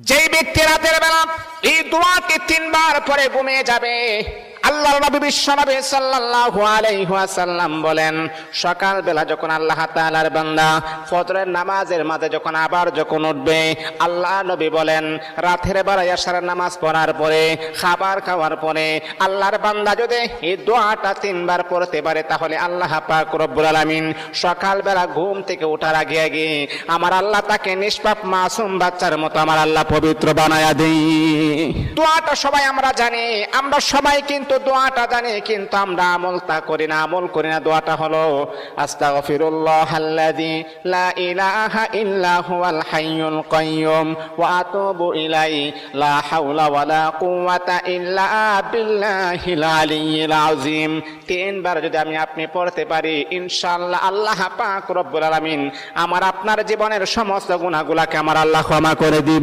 যেই ব্যক্তি রাতের বেলা এই দোয়াটি 3 বার পরে ঘুমিয়ে যাবে, আল্লাহর নবী বিশ্বনবী সাল্লাল্লাহু আলাইহি ওয়াসাল্লাম বলেন, সকাল বেলা যখন আল্লাহ তাআলার বান্দা ফজরের নামাজের মাঝে যখন উঠবে, আল্লাহ নবী বলেন রাতের বেলা এশারের নামাজ পড়ার পরে, খাবার খাওয়ার পরে আল্লাহর বান্দা যদি এই দোয়াটা 3 বার পড়তে পারে, তাহলে আল্লাহ পাক রব্বুল আলামিন সকাল বেলা ঘুম থেকে ওঠার আগে আগে আমার আল্লাহ তাকে নিষ্পাপ মাসুম বাচ্চার মতো আমার আল্লাহ পবিত্র বানায়া দেই। দোয়াটা সবাই আমরা জানি, আমরা সবাই কিন্তু দোয়াটা জানি, কিন্তু আমরা আমল করি না। দোয়াটা হলো আস্তাগফিরুল্লাহাল্লাযী লা ইলাহা ইল্লা হুয়াল হাইয়ুল কাইয়্যুম ওয়া আতুবু ইলাইহি লা হাওলা ওয়ালা কুওয়াতা ইল্লা বিল্লাহিল আলিয়্যিল আযীম। 3 বার যদি আপনি পড়তে পারি, ইনশাআল্লাহ আল্লাহ পাক রব্বুল আলামিন আমার আপনার জীবনের সমস্ত গুনাহগুলোকে আমার আল্লাহ ক্ষমা করে দিবেন।